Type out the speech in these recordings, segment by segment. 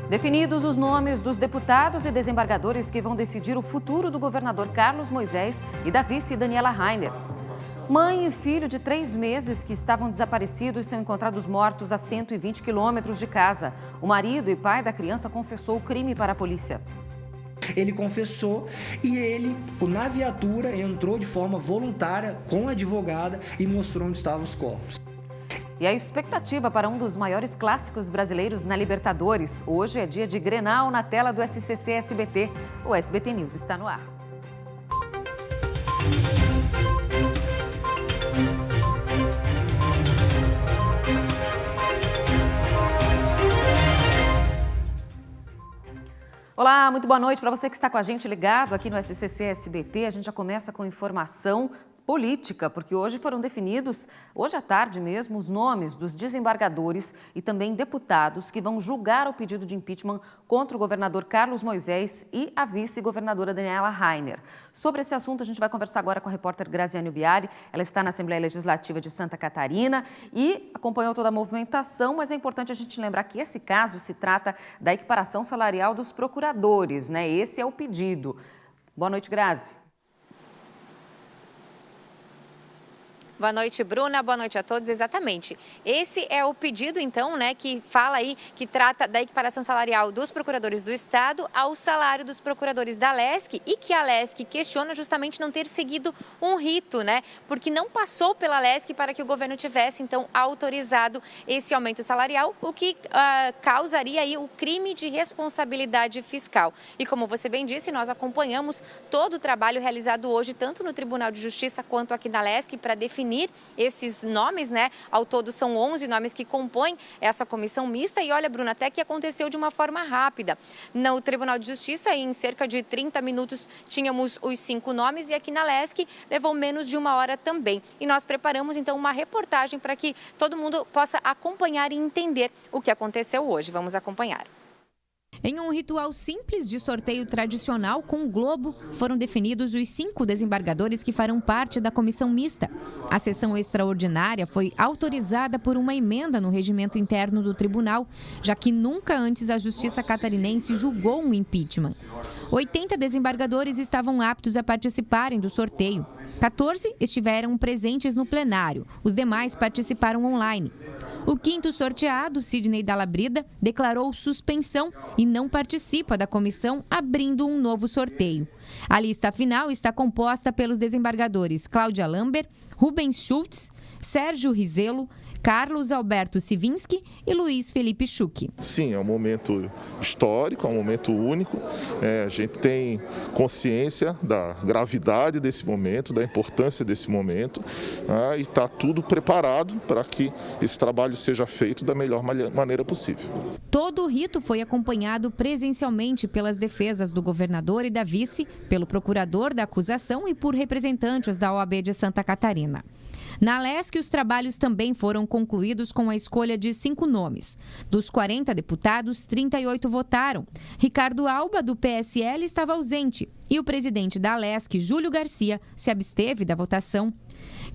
Definidos os nomes dos deputados e desembargadores que vão decidir o futuro do governador Carlos Moisés e da vice Daniela Rainer. Mãe e filho de 3 meses que estavam desaparecidos são encontrados mortos a 120 quilômetros de casa. O marido e pai da criança confessou o crime para a polícia. Ele confessou e ele, na viatura, entrou de forma voluntária com a advogada e mostrou onde estavam os corpos. E a expectativa para um dos maiores clássicos brasileiros na Libertadores. Hoje é dia de Grenal na tela do SCC SBT. O SBT News está no ar. Olá, muito boa noite para você que está com a gente ligado aqui no SCC SBT. A gente já começa com informação política, porque hoje foram definidos, hoje à tarde mesmo, os nomes dos desembargadores e também deputados que vão julgar o pedido de impeachment contra o governador Carlos Moisés e a vice-governadora Daniela Rainer. Sobre esse assunto, a gente vai conversar agora com a repórter Graziane Biari. Ela está na Assembleia Legislativa de Santa Catarina e acompanhou toda a movimentação, mas é importante a gente lembrar que esse caso se trata da equiparação salarial dos procuradores, né? Esse é o pedido. Boa noite, Grazi. Boa noite, Bruna. Boa noite a todos. Exatamente. Esse é o pedido, então, né, que fala aí, que trata da equiparação salarial dos procuradores do Estado ao salário dos procuradores da LESC e que a LESC questiona justamente não ter seguido um rito, né, porque não passou pela LESC para que o governo tivesse, então, autorizado esse aumento salarial, o que causaria aí o crime de responsabilidade fiscal. E como você bem disse, nós acompanhamos todo o trabalho realizado hoje, tanto no Tribunal de Justiça quanto aqui na LESC, para definir esses nomes, né? Ao todo são 11 nomes que compõem essa comissão mista e olha, Bruna, até que aconteceu de uma forma rápida. No Tribunal de Justiça, em cerca de 30 minutos, tínhamos os 5 nomes e aqui na LESC levou menos de 1 hora também. E nós preparamos, então, uma reportagem para que todo mundo possa acompanhar e entender o que aconteceu hoje. Vamos acompanhar. Em um ritual simples de sorteio tradicional com o Globo, foram definidos os 5 desembargadores que farão parte da comissão mista. A sessão extraordinária foi autorizada por uma emenda no regimento interno do tribunal, já que nunca antes a Justiça catarinense julgou um impeachment. 80 desembargadores estavam aptos a participarem do sorteio. 14 estiveram presentes no plenário, os demais participaram online. O 5º sorteado, Sidney Dalabrida, declarou suspensão e não participa da comissão, abrindo um novo sorteio. A lista final está composta pelos desembargadores Cláudia Lambert, Rubens Schultz, Sérgio Rizelo, Carlos Alberto Sivinski e Luiz Felipe Schuch. Sim, é um momento histórico, é um momento único. A gente tem consciência da gravidade desse momento, da importância desse momento, e está tudo preparado para que esse trabalho seja feito da melhor maneira possível. Todo o rito foi acompanhado presencialmente pelas defesas do governador e da vice, pelo procurador da acusação e por representantes da OAB de Santa Catarina. Na LESC, os trabalhos também foram concluídos com a escolha de 5 nomes. Dos 40 deputados, 38 votaram. Ricardo Alba, do PSL, estava ausente e o presidente da LESC, Júlio Garcia, se absteve da votação.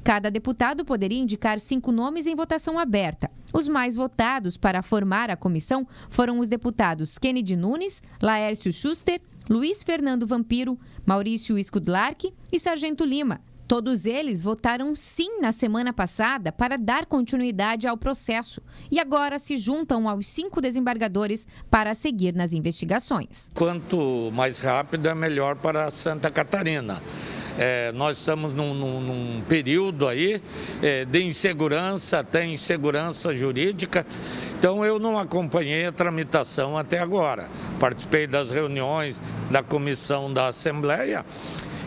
Cada deputado poderia indicar 5 nomes em votação aberta. Os mais votados para formar a comissão foram os deputados Kennedy Nunes, Laércio Schuster, Luiz Fernando Vampiro, Maurício Skudlark e Sargento Lima. Todos eles votaram sim na semana passada para dar continuidade ao processo e agora se juntam aos 5 desembargadores para seguir nas investigações. Quanto mais rápido é melhor para Santa Catarina. Nós estamos num período aí de insegurança, até insegurança jurídica, então eu não acompanhei a tramitação até agora. Participei das reuniões da comissão da Assembleia.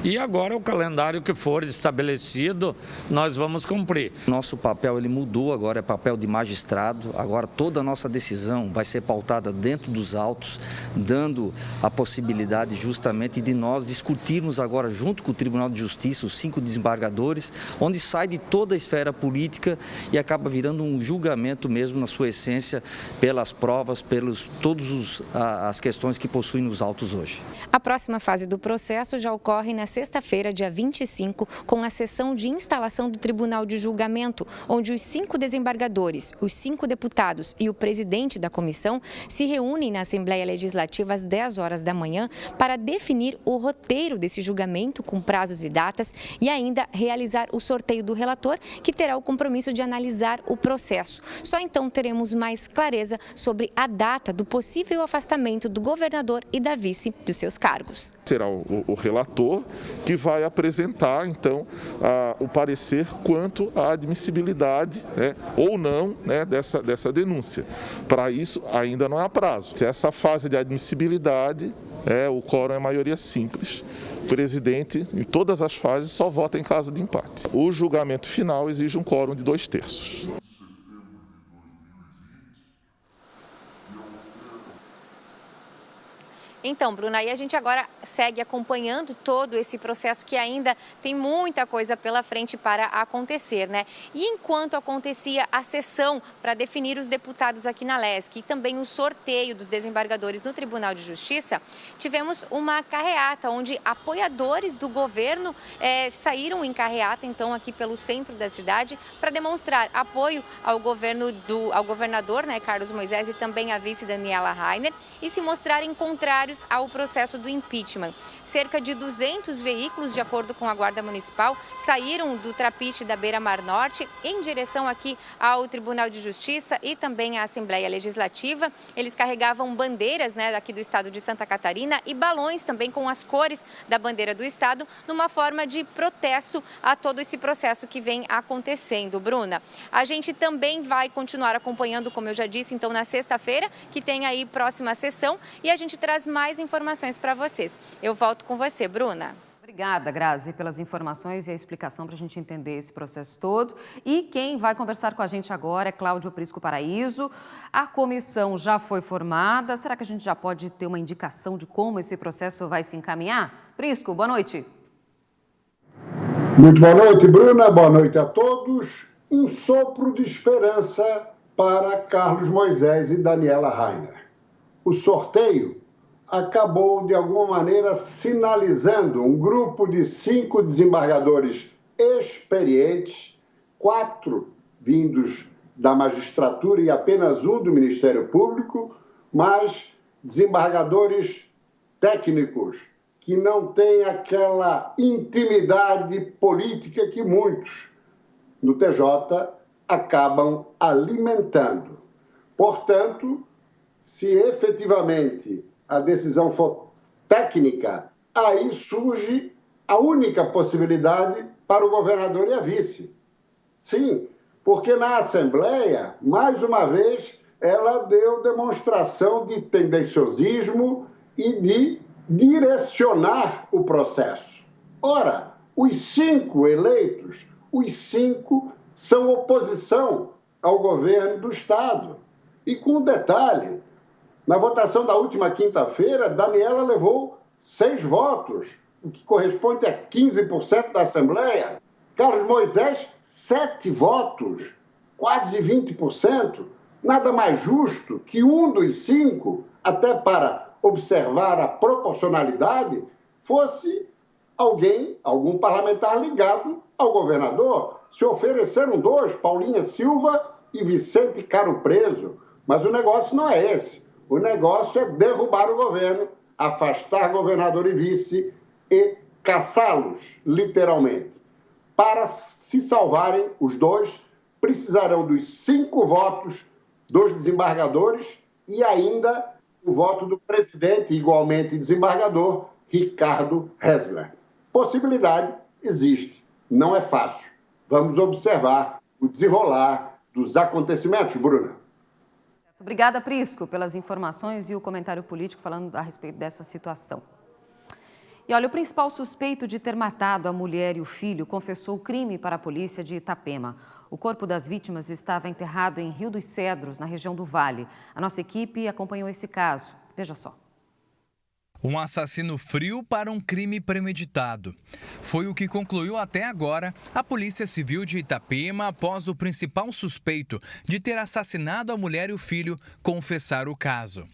E agora o calendário que for estabelecido, nós vamos cumprir. Nosso papel ele mudou, agora é papel de magistrado. Agora toda a nossa decisão vai ser pautada dentro dos autos, dando a possibilidade justamente de nós discutirmos agora junto com o Tribunal de Justiça, os 5 desembargadores, onde sai de toda a esfera política e acaba virando um julgamento mesmo na sua essência, pelas provas, pelos todas as questões que possuem nos autos hoje. A próxima fase do processo já ocorre na sexta-feira, dia 25, com a sessão de instalação do Tribunal de Julgamento, onde os 5 desembargadores, os 5 deputados e o presidente da comissão se reúnem na Assembleia Legislativa às 10 horas da manhã para definir o roteiro desse julgamento com prazos e datas e ainda realizar o sorteio do relator, que terá o compromisso de analisar o processo. Só então teremos mais clareza sobre a data do possível afastamento do governador e da vice dos seus cargos. Será o relator que vai apresentar, então, o parecer quanto à admissibilidade, ou não, dessa denúncia. Para isso, ainda não há prazo. Essa fase de admissibilidade, o quórum é maioria simples. O presidente, em todas as fases, só vota em caso de empate. O julgamento final exige um quórum de 2/3. Então, Bruna, aí a gente agora segue acompanhando todo esse processo que ainda tem muita coisa pela frente para acontecer, né? E enquanto acontecia a sessão para definir os deputados aqui na LESC e também o sorteio dos desembargadores no Tribunal de Justiça, tivemos uma carreata onde apoiadores do governo saíram em carreata, então, aqui pelo centro da cidade para demonstrar apoio ao governador, né, Carlos Moisés, e também à vice Daniela Rainer, e se mostrarem contrários ao processo do impeachment. Cerca de 200 veículos, de acordo com a Guarda Municipal, saíram do Trapiche da Beira-Mar Norte em direção aqui ao Tribunal de Justiça e também à Assembleia Legislativa. Eles carregavam bandeiras, né, aqui do estado de Santa Catarina e balões também com as cores da bandeira do estado, numa forma de protesto a todo esse processo que vem acontecendo. Bruna, a gente também vai continuar acompanhando, como eu já disse, então na sexta-feira, que tem aí próxima sessão, e a gente traz mais informações para vocês. Eu volto com você, Bruna. Obrigada, Grazi, pelas informações e a explicação para a gente entender esse processo todo. E quem vai conversar com a gente agora é Cláudio Prisco Paraíso. A comissão já foi formada. Será que a gente já pode ter uma indicação de como esse processo vai se encaminhar? Prisco, boa noite. Muito boa noite, Bruna. Boa noite a todos. Um sopro de esperança para Carlos Moisés e Daniela Rainer. O sorteio acabou, de alguma maneira, sinalizando um grupo de 5 desembargadores experientes, 4 vindos da magistratura e apenas um do Ministério Público, mas desembargadores técnicos que não têm aquela intimidade política que muitos no TJ acabam alimentando. Portanto, se efetivamente a decisão for técnica, aí surge a única possibilidade para o governador e a vice. Sim, porque na Assembleia, mais uma vez, ela deu demonstração de tendenciosismo e de direcionar o processo. Ora, os 5 eleitos, os 5 são oposição ao governo do Estado. E com um detalhe, na votação da última quinta-feira, Daniela levou 6 votos, o que corresponde a 15% da Assembleia. Carlos Moisés, 7 votos, quase 20%. Nada mais justo que um dos 5, até para observar a proporcionalidade, fosse algum parlamentar ligado ao governador. Se ofereceram 2, Paulinha Silva e Vicente Caro Preso. Mas o negócio não é esse. O negócio é derrubar o governo, afastar governador e vice e caçá-los, literalmente. Para se salvarem os 2, precisarão dos 5 votos dos desembargadores e ainda o voto do presidente, igualmente desembargador, Ricardo Hessler. Possibilidade existe, não é fácil. Vamos observar o desenrolar dos acontecimentos, Bruna. Obrigada, Prisco, pelas informações e o comentário político falando a respeito dessa situação. E olha, o principal suspeito de ter matado a mulher e o filho confessou o crime para a polícia de Itapema. O corpo das vítimas estava enterrado em Rio dos Cedros, na região do Vale. A nossa equipe acompanhou esse caso. Veja só. Um assassino frio para um crime premeditado. Foi o que concluiu até agora a Polícia Civil de Itapema após o principal suspeito de ter assassinado a mulher e o filho confessar o caso.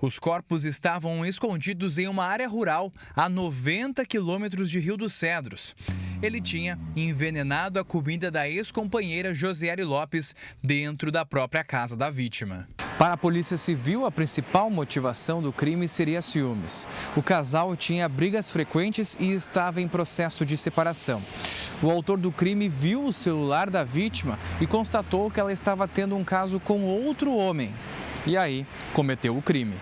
Os corpos estavam escondidos em uma área rural a 90 quilômetros de Rio dos Cedros. Ele tinha envenenado a comida da ex-companheira Josiele Lopes dentro da própria casa da vítima. Para a Polícia Civil, a principal motivação do crime seria ciúmes. O casal tinha brigas frequentes e estava em processo de separação. O autor do crime viu o celular da vítima e constatou que ela estava tendo um caso com outro homem. E aí, cometeu o crime.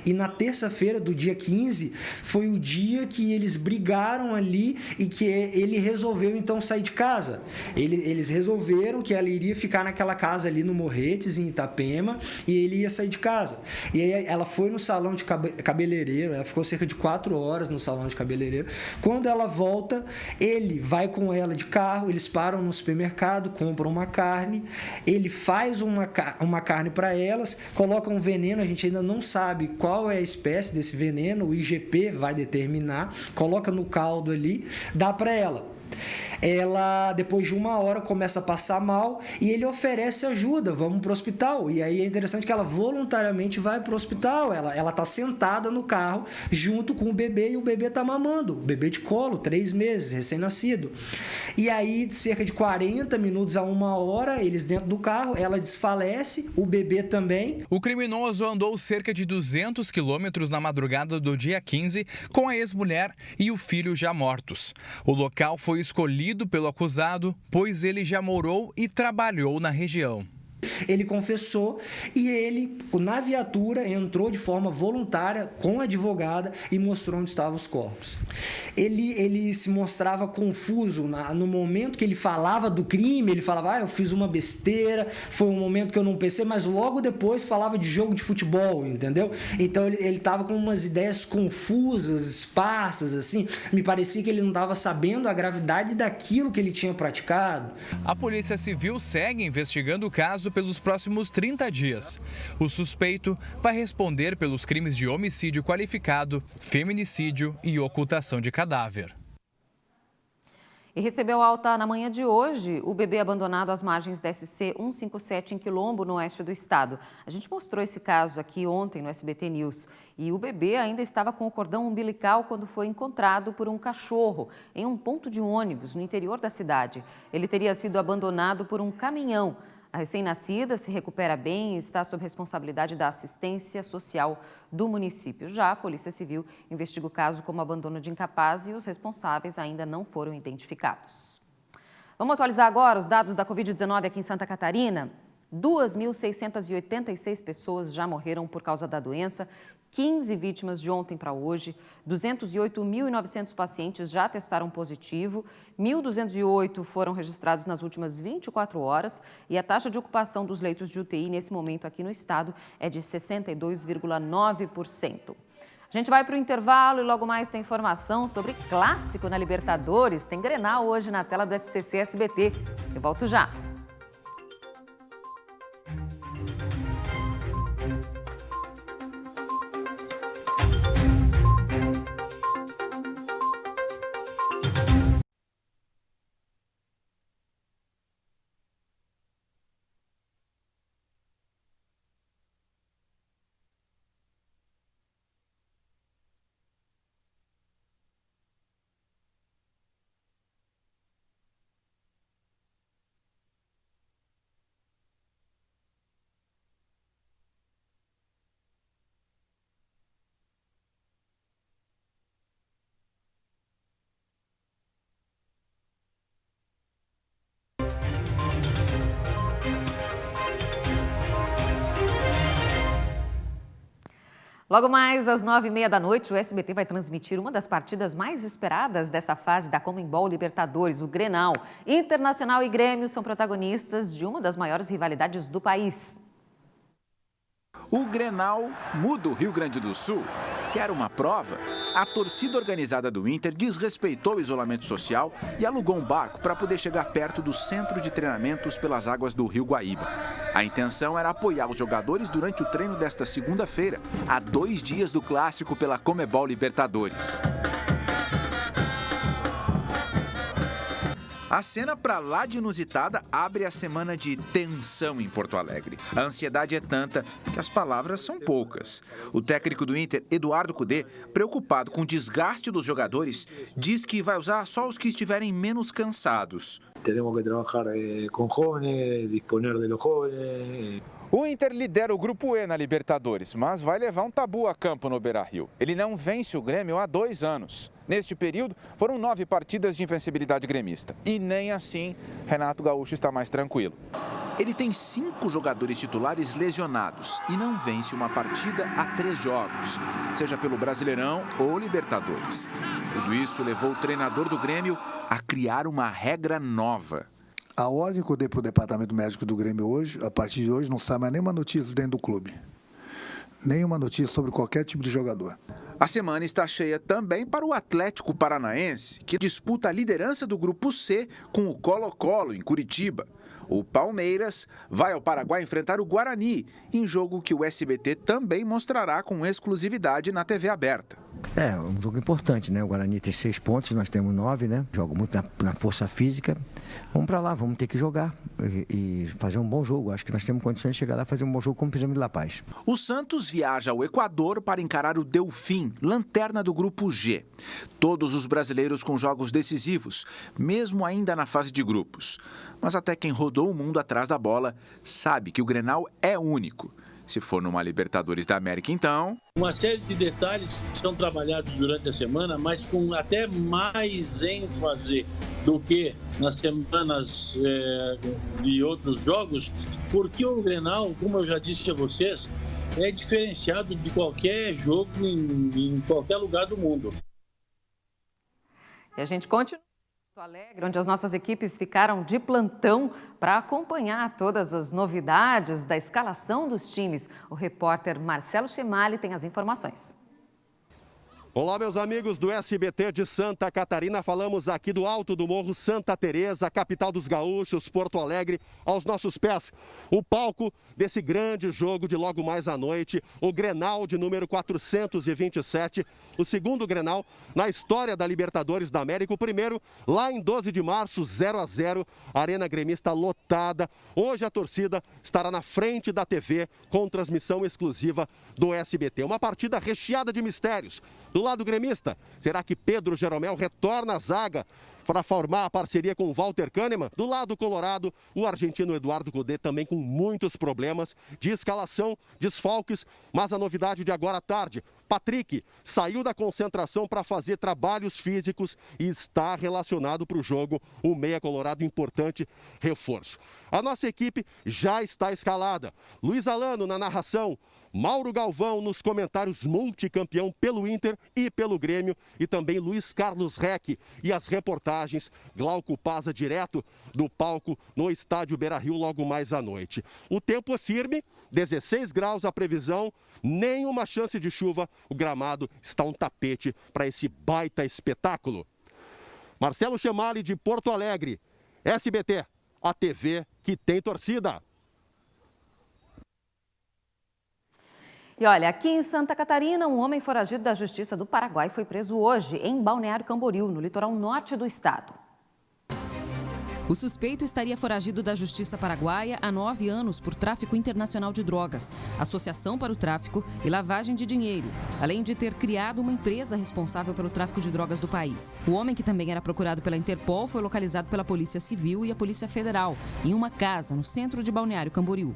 E na terça-feira do dia 15, foi o dia que eles brigaram ali e que ele resolveu, então, sair de casa. Eles resolveram que ela iria ficar naquela casa ali no Morretes, em Itapema, e ele ia sair de casa. E aí ela foi no salão de cabeleireiro, ela ficou cerca de 4 horas no salão de cabeleireiro. Quando ela volta, ele vai com ela de carro, eles param no supermercado, compram uma carne, ele faz uma carne para elas, coloca um veneno, a gente ainda não sabe qual é a espécie desse veneno, o IGP vai determinar, coloca no caldo ali, dá para ela. Ela, depois de 1 hora, começa a passar mal e ele oferece ajuda, vamos para o hospital. E aí é interessante que ela voluntariamente vai para o hospital, ela está sentada no carro junto com o bebê e o bebê está mamando, o bebê de colo, 3 meses, recém-nascido. E aí, cerca de 40 minutos a 1 hora, eles dentro do carro, ela desfalece, o bebê também. O criminoso andou cerca de 200 quilômetros na madrugada do dia 15 com a ex-mulher e o filho já mortos. O local foi escolhido pelo acusado, pois ele já morou e trabalhou na região. Ele confessou e ele, na viatura, entrou de forma voluntária com a advogada e mostrou onde estavam os corpos. Ele se mostrava confuso no momento que ele falava do crime, ele falava, eu fiz uma besteira, foi um momento que eu não pensei, mas logo depois falava de jogo de futebol, entendeu? Então ele estava com umas ideias confusas, esparsas, assim, me parecia que ele não estava sabendo a gravidade daquilo que ele tinha praticado. A Polícia Civil segue investigando o caso pelos próximos 30 dias. O suspeito vai responder pelos crimes de homicídio qualificado, feminicídio e ocultação de cadáver. E recebeu alta na manhã de hoje o bebê abandonado às margens da SC 157 em Quilombo, no oeste do estado. A gente mostrou esse caso aqui ontem no SBT News. E o bebê ainda estava com o cordão umbilical quando foi encontrado por um cachorro em um ponto de ônibus no interior da cidade. Ele teria sido abandonado por um caminhão. A recém-nascida se recupera bem e está sob responsabilidade da assistência social do município. Já a Polícia Civil investiga o caso como abandono de incapaz e os responsáveis ainda não foram identificados. Vamos atualizar agora os dados da Covid-19 aqui em Santa Catarina. 2.686 pessoas já morreram por causa da doença, 15 vítimas de ontem para hoje, 208.900 pacientes já testaram positivo, 1.208 foram registrados nas últimas 24 horas e a taxa de ocupação dos leitos de UTI nesse momento aqui no estado é de 62,9%. A gente vai para o intervalo e logo mais tem informação sobre clássico na Libertadores. Tem Grenal hoje na tela do SCC SBT. Eu volto já. Logo mais às 9h30 da noite, o SBT vai transmitir uma das partidas mais esperadas dessa fase da Conmebol Libertadores, o Grenal. Internacional e Grêmio são protagonistas de uma das maiores rivalidades do país. O Grenal muda o Rio Grande do Sul. Quer uma prova? A torcida organizada do Inter desrespeitou o isolamento social e alugou um barco para poder chegar perto do centro de treinamentos pelas águas do Rio Guaíba. A intenção era apoiar os jogadores durante o treino desta segunda-feira, a 2 dias do clássico pela Conmebol Libertadores. A cena pra lá de inusitada abre a semana de tensão em Porto Alegre. A ansiedade é tanta que as palavras são poucas. O técnico do Inter, Eduardo Cudê, preocupado com o desgaste dos jogadores, diz que vai usar só os que estiverem menos cansados. Temos que trabalhar com jovens, disponer de los jovens. O Inter lidera o Grupo E na Libertadores, mas vai levar um tabu a campo no Beira-Rio. Ele não vence o Grêmio há 2 anos. Neste período, foram 9 partidas de invencibilidade gremista. E nem assim, Renato Gaúcho está mais tranquilo. Ele tem 5 jogadores titulares lesionados e não vence uma partida há 3 jogos, seja pelo Brasileirão ou Libertadores. Tudo isso levou o treinador do Grêmio a criar uma regra nova. A ordem que eu dei para o departamento médico do Grêmio hoje, a partir de hoje, não sai mais nenhuma notícia dentro do clube. Nenhuma notícia sobre qualquer tipo de jogador. A semana está cheia também para o Atlético Paranaense, que disputa a liderança do Grupo C com o Colo-Colo, em Curitiba. O Palmeiras vai ao Paraguai enfrentar o Guarani, em jogo que o SBT também mostrará com exclusividade na TV aberta. É um jogo importante, né? O Guarani tem 6 pontos, nós temos 9, né? Joga muito na força física. Vamos para lá, vamos ter que jogar e fazer um bom jogo. Acho que nós temos condições de chegar lá e fazer um bom jogo como fizemos em La Paz. O Santos viaja ao Equador para encarar o Delfim, lanterna do Grupo G. Todos os brasileiros com jogos decisivos, mesmo ainda na fase de grupos. Mas até quem rodou o mundo atrás da bola sabe que o Grenal é único. Se for numa Libertadores da América, então... Uma série de detalhes são trabalhados durante a semana, mas com até mais ênfase do que nas semanas de outros jogos, porque o Grenal, como eu já disse a vocês, é diferenciado de qualquer jogo em qualquer lugar do mundo. E a gente continua. Alegre, onde as nossas equipes ficaram de plantão para acompanhar todas as novidades da escalação dos times. O repórter Marcelo Chemali tem as informações. Olá, meus amigos do SBT de Santa Catarina. Falamos aqui do alto do Morro Santa Teresa, capital dos gaúchos, Porto Alegre. Aos nossos pés, o palco desse grande jogo de logo mais à noite, o Grenal de número 427, o segundo Grenal na história da Libertadores da América. O primeiro lá em 12 de março, 0-0, Arena Gremista lotada. Hoje a torcida estará na frente da TV com transmissão exclusiva do SBT. Uma partida recheada de mistérios. Do lado gremista, será que Pedro Jeromel retorna à zaga para formar a parceria com Walter Kahneman? Do lado colorado, o argentino Eduardo Cudê também com muitos problemas de escalação, desfalques, mas a novidade de agora à tarde, Patrick saiu da concentração para fazer trabalhos físicos e está relacionado para o jogo, o meia colorado, importante reforço. A nossa equipe já está escalada. Luiz Alano na narração, Mauro Galvão nos comentários, multicampeão pelo Inter e pelo Grêmio, e também Luiz Carlos Reck e as reportagens, Glauco Paza direto do palco no estádio Beira-Rio logo mais à noite. O tempo é firme, 16 graus a previsão, nenhuma chance de chuva, o gramado está um tapete para esse baita espetáculo. Marcelo Chemali de Porto Alegre, SBT, a TV que tem torcida. E olha, aqui em Santa Catarina, um homem foragido da Justiça do Paraguai foi preso hoje em Balneário Camboriú, no litoral norte do estado. O suspeito estaria foragido da Justiça Paraguaia há 9 anos por tráfico internacional de drogas, associação para o tráfico e lavagem de dinheiro, além de ter criado uma empresa responsável pelo tráfico de drogas do país. O homem, que também era procurado pela Interpol, foi localizado pela Polícia Civil e a Polícia Federal em uma casa no centro de Balneário Camboriú.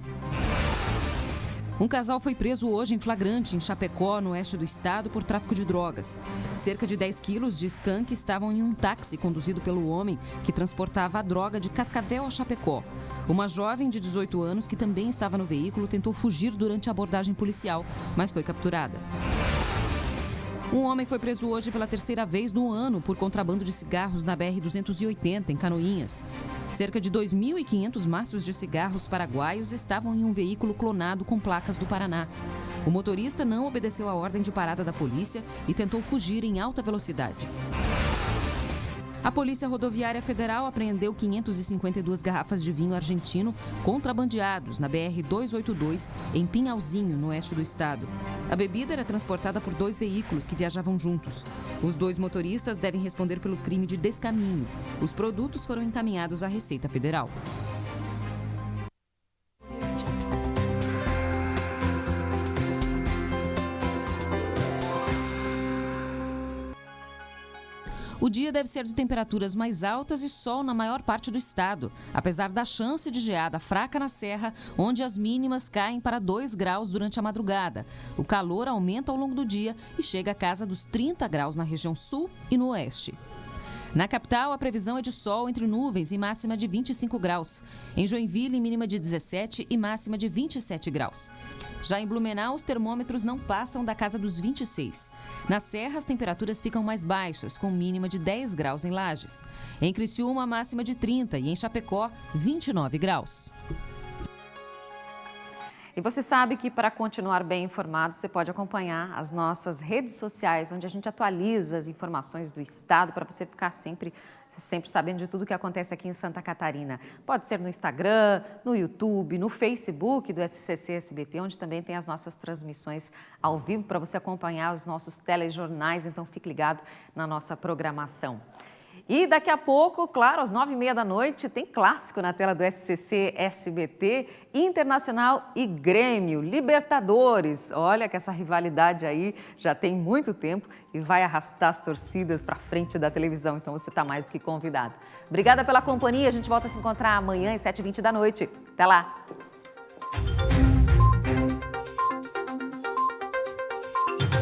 Um casal foi preso hoje em flagrante em Chapecó, no oeste do estado, por tráfico de drogas. Cerca de 10 quilos de skunk estavam em um táxi conduzido pelo homem que transportava a droga de Cascavel a Chapecó. Uma jovem de 18 anos, que também estava no veículo, tentou fugir durante a abordagem policial, mas foi capturada. Um homem foi preso hoje pela 3ª vez no ano por contrabando de cigarros na BR-280, em Canoinhas. Cerca de 2.500 maços de cigarros paraguaios estavam em um veículo clonado com placas do Paraná. O motorista não obedeceu à ordem de parada da polícia e tentou fugir em alta velocidade. A Polícia Rodoviária Federal apreendeu 552 garrafas de vinho argentino contrabandeados na BR-282, em Pinhalzinho, no oeste do estado. A bebida era transportada por 2 veículos que viajavam juntos. Os 2 motoristas devem responder pelo crime de descaminho. Os produtos foram encaminhados à Receita Federal. O dia deve ser de temperaturas mais altas e sol na maior parte do estado, apesar da chance de geada fraca na serra, onde as mínimas caem para 2 graus durante a madrugada. O calor aumenta ao longo do dia e chega à casa dos 30 graus na região sul e no oeste. Na capital, a previsão é de sol entre nuvens e máxima de 25 graus. Em Joinville, mínima de 17 e máxima de 27 graus. Já em Blumenau, os termômetros não passam da casa dos 26. Na Serra, as temperaturas ficam mais baixas, com mínima de 10 graus em Lages. Em Criciúma, máxima de 30 e em Chapecó, 29 graus. E você sabe que para continuar bem informado, você pode acompanhar as nossas redes sociais, onde a gente atualiza as informações do estado para você ficar sempre sabendo de tudo que acontece aqui em Santa Catarina. Pode ser no Instagram, no YouTube, no Facebook do SCC SBT, onde também tem as nossas transmissões ao vivo para você acompanhar os nossos telejornais, então fique ligado na nossa programação. E daqui a pouco, claro, às 9h30 da noite, tem clássico na tela do SCC SBT, Internacional e Grêmio, Libertadores. Olha que essa rivalidade aí já tem muito tempo e vai arrastar as torcidas para frente da televisão, então você está mais do que convidado. Obrigada pela companhia, a gente volta a se encontrar amanhã às 7h20 da noite. Até lá!